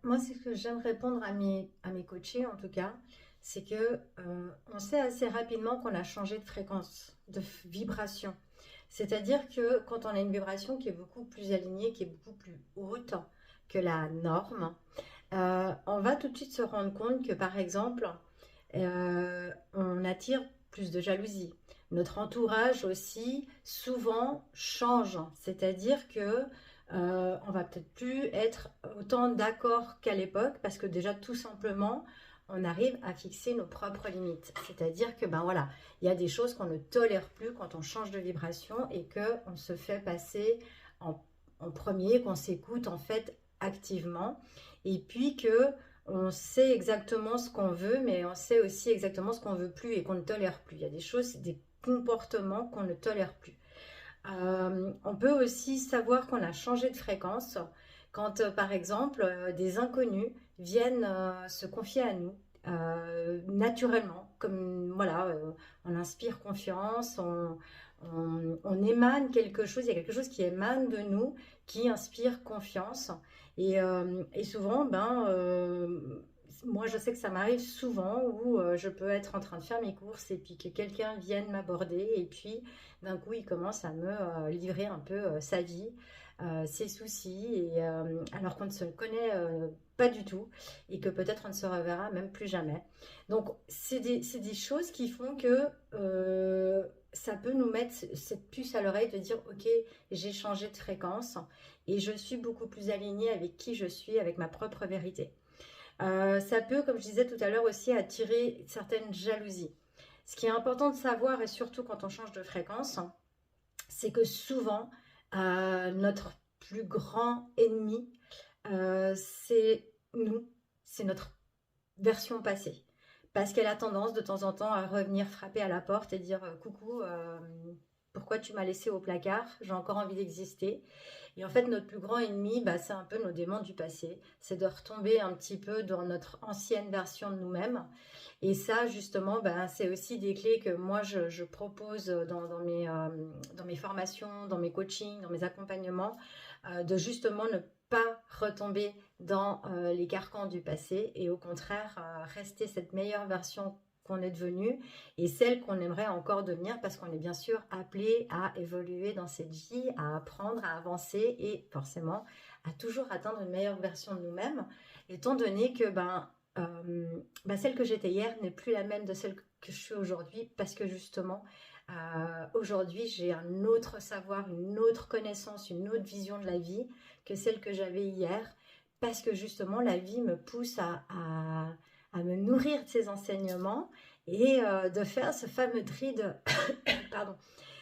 moi, c'est ce que j'aime répondre à mes coachés, en tout cas, c'est que on sait assez rapidement qu'on a changé de fréquence, vibration. C'est-à-dire que quand on a une vibration qui est beaucoup plus alignée, qui est beaucoup plus haute que la norme, on va tout de suite se rendre compte que, par exemple, on attire plus de jalousie. Notre entourage aussi, souvent, change. C'est-à-dire que on va peut-être plus être autant d'accord qu'à l'époque, parce que déjà, tout simplement, on arrive à fixer nos propres limites. C'est-à-dire que, ben voilà, il y a des choses qu'on ne tolère plus quand on change de vibration et qu'on se fait passer en, en premier, qu'on s'écoute en fait activement. Et puis que on sait exactement ce qu'on veut, mais on sait aussi exactement ce qu'on veut plus et qu'on ne tolère plus. Il y a des choses, des comportements qu'on ne tolère plus. On peut aussi savoir qu'on a changé de fréquence quand, par exemple, des inconnus viennent se confier à nous naturellement, comme voilà, on inspire confiance, on émane quelque chose, il y a quelque chose qui émane de nous, qui inspire confiance. Et souvent, moi je sais que ça m'arrive souvent où je peux être en train de faire mes courses et puis que quelqu'un vienne m'aborder et puis d'un coup il commence à me livrer un peu sa vie, ses soucis, alors qu'on ne se connaît pas du tout et que peut-être on ne se reverra même plus jamais. Donc c'est des choses qui font que ça peut nous mettre cette puce à l'oreille de dire ok, j'ai changé de fréquence et je suis beaucoup plus alignée avec qui je suis, avec ma propre vérité. Ça peut, comme je disais tout à l'heure, aussi attirer certaines jalousies. Ce qui est important de savoir, et surtout quand on change de fréquence, c'est que souvent, notre plus grand ennemi, c'est nous, c'est notre version passée. Parce qu'elle a tendance de temps en temps à revenir frapper à la porte et dire coucou, pourquoi tu m'as laissé au placard? J'ai encore envie d'exister. Et en fait, notre plus grand ennemi, bah, c'est un peu nos démons du passé. C'est de retomber un petit peu dans notre ancienne version de nous-mêmes. Et ça, justement, bah, c'est aussi des clés que moi, je propose dans mes formations, dans mes coachings, dans mes accompagnements, de justement ne pas retomber dans les carcans du passé et au contraire rester cette meilleure version qu'on est devenu et celle qu'on aimerait encore devenir parce qu'on est bien sûr appelé à évoluer dans cette vie, à apprendre, à avancer et forcément à toujours atteindre une meilleure version de nous-mêmes, étant donné que celle que j'étais hier n'est plus la même de celle que je suis aujourd'hui parce que justement aujourd'hui j'ai un autre savoir, une autre connaissance, une autre vision de la vie que celle que j'avais hier parce que justement la vie me pousse à me nourrir de ces enseignements et de faire ce fameux tri de pardon,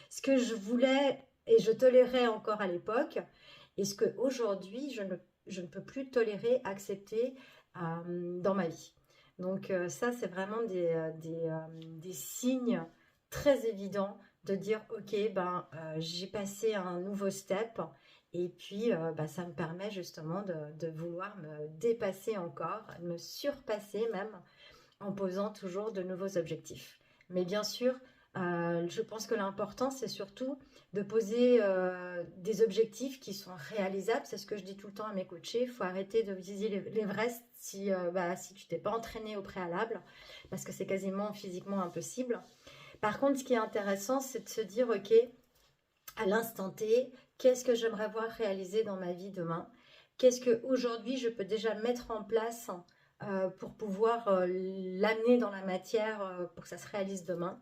ce que je voulais et je tolérais encore à l'époque et ce que aujourd'hui je ne peux plus tolérer, accepter dans ma vie. Donc ça c'est vraiment des signes très évidents de dire ok j'ai passé un nouveau step et puis ça me permet justement de vouloir me dépasser encore, me surpasser même en posant toujours de nouveaux objectifs. Mais bien sûr, je pense que l'important, c'est surtout de poser des objectifs qui sont réalisables. C'est ce que je dis tout le temps à mes coachés. Il faut arrêter de viser l'Everest si tu t'es pas entraîné au préalable, parce que c'est quasiment physiquement impossible. Par contre, ce qui est intéressant, c'est de se dire, OK, à l'instant T, qu'est-ce que j'aimerais voir réaliser dans ma vie demain? Qu'est-ce que aujourd'hui je peux déjà mettre en place pour pouvoir l'amener dans la matière pour que ça se réalise demain?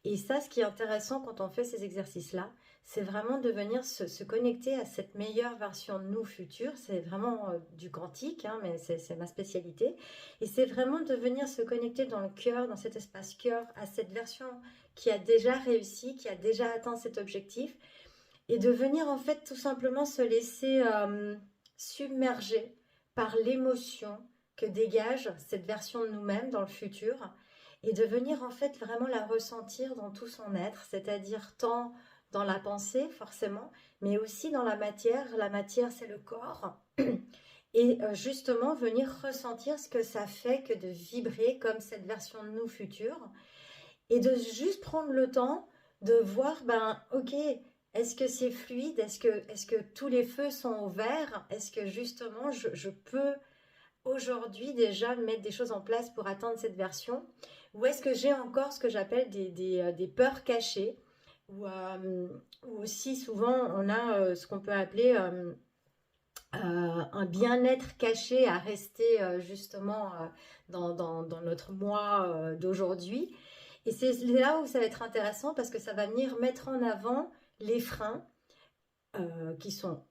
Et ça, ce qui est intéressant quand on fait ces exercices-là, c'est vraiment de venir se connecter à cette meilleure version de nous future. C'est vraiment du quantique, hein, mais c'est ma spécialité. Et c'est vraiment de venir se connecter dans le cœur, dans cet espace cœur, à cette version qui a déjà réussi, qui a déjà atteint cet objectif et de venir en fait tout simplement se laisser submerger par l'émotion que dégage cette version de nous-mêmes dans le futur et de venir en fait vraiment la ressentir dans tout son être, c'est-à-dire tant dans la pensée forcément, mais aussi dans la matière. La matière c'est le corps et justement venir ressentir ce que ça fait que de vibrer comme cette version de nous future et de juste prendre le temps de voir, ok, est-ce que c'est fluide? Est-ce que tous les feux sont au vert? Est-ce que justement je peux aujourd'hui déjà mettre des choses en place pour atteindre cette version? Ou est-ce que j'ai encore ce que j'appelle des peurs cachées? Ou aussi souvent on a ce qu'on peut appeler un bien-être caché à rester justement dans notre moi d'aujourd'hui. Et c'est là où ça va être intéressant parce que ça va venir mettre en avant les freins qui sont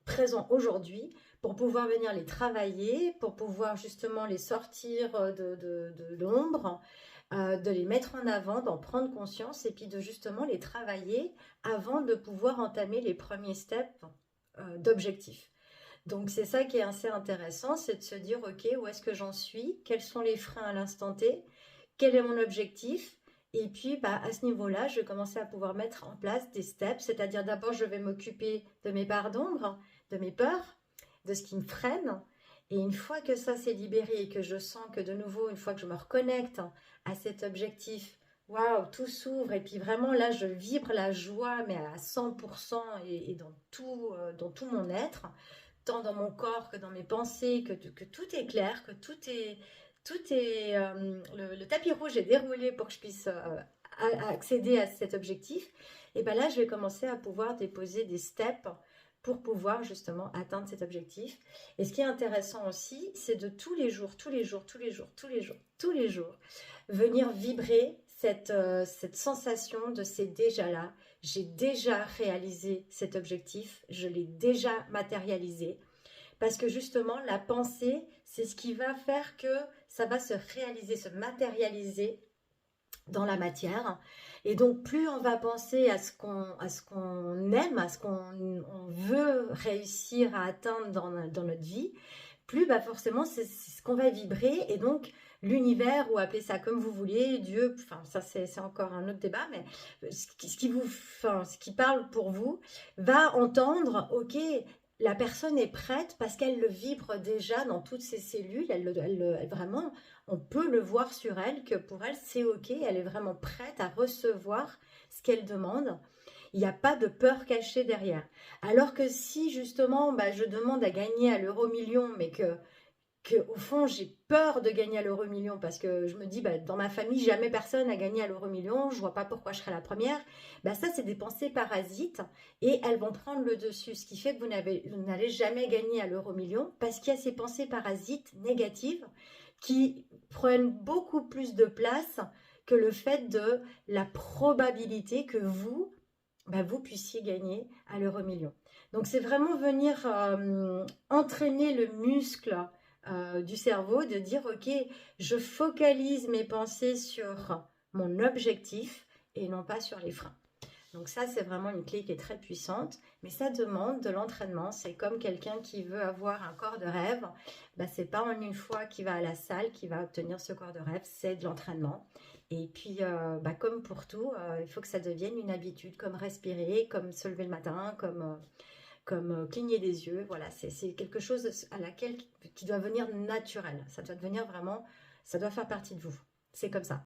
présents aujourd'hui pour pouvoir venir les travailler, pour pouvoir justement les sortir de l'ombre, de les mettre en avant, d'en prendre conscience et puis de justement les travailler avant de pouvoir entamer les premiers steps d'objectifs. Donc c'est ça qui est assez intéressant, c'est de se dire, ok, où est-ce que j'en suis? Quels sont les freins à l'instant T? Quel est mon objectif? Et puis bah, à ce niveau-là, je vais commencer à pouvoir mettre en place des steps, c'est-à-dire d'abord je vais m'occuper de mes parts d'ombre, de mes peurs, de ce qui me freine. Et une fois que ça s'est libéré et que je sens que de nouveau, une fois que je me reconnecte à cet objectif, waouh, tout s'ouvre et puis vraiment là, je vibre la joie, mais à 100% et dans tout mon être, tant dans mon corps que dans mes pensées, que tout est clair, que le tapis rouge est déroulé pour que je puisse accéder à cet objectif. Et bien là, je vais commencer à pouvoir déposer des steps pour pouvoir justement atteindre cet objectif. Et ce qui est intéressant aussi, c'est de tous les jours, venir vibrer cette sensation de c'est déjà là, j'ai déjà réalisé cet objectif, je l'ai déjà matérialisé. Parce que justement, la pensée, c'est ce qui va faire que ça va se réaliser, se matérialiser dans la matière. Et donc, plus on va penser à ce qu'on aime, à ce qu'on veut réussir à atteindre dans notre vie, plus bah, forcément c'est ce qu'on va vibrer. Et donc, l'univers, ou appelez ça comme vous voulez, Dieu, enfin ça c'est encore un autre débat, mais ce qui parle pour vous va entendre, ok, la personne est prête parce qu'elle le vibre déjà dans toutes ses cellules, vraiment, on peut le voir sur elle, que pour elle c'est ok, elle est vraiment prête à recevoir ce qu'elle demande. Il n'y a pas de peur cachée derrière. Alors que si justement bah, je demande à gagner à l'euro-million, mais que au fond j'ai peur de gagner à l'euro-million parce que je me dis bah, dans ma famille jamais personne n'a gagné à l'euro-million, je vois pas pourquoi je serais la première, bah, ça c'est des pensées parasites et elles vont prendre le dessus, ce qui fait que vous n'allez jamais gagner à l'euro-million parce qu'il y a ces pensées parasites négatives qui prennent beaucoup plus de place que le fait de la probabilité que vous, bah, vous puissiez gagner à l'euro-million. Donc c'est vraiment venir entraîner le muscle du cerveau, de dire ok, je focalise mes pensées sur mon objectif et non pas sur les freins. Donc ça, c'est vraiment une clé qui est très puissante, mais ça demande de l'entraînement. C'est comme quelqu'un qui veut avoir un corps de rêve. Ben, c'est pas en une fois qu'il va à la salle qu'il va obtenir ce corps de rêve, c'est de l'entraînement. Et puis, comme pour tout, il faut que ça devienne une habitude, comme respirer, comme se lever le matin, comme cligner des yeux. Voilà, c'est quelque chose à laquelle qui doit venir naturel. Ça doit devenir vraiment, ça doit faire partie de vous. C'est comme ça.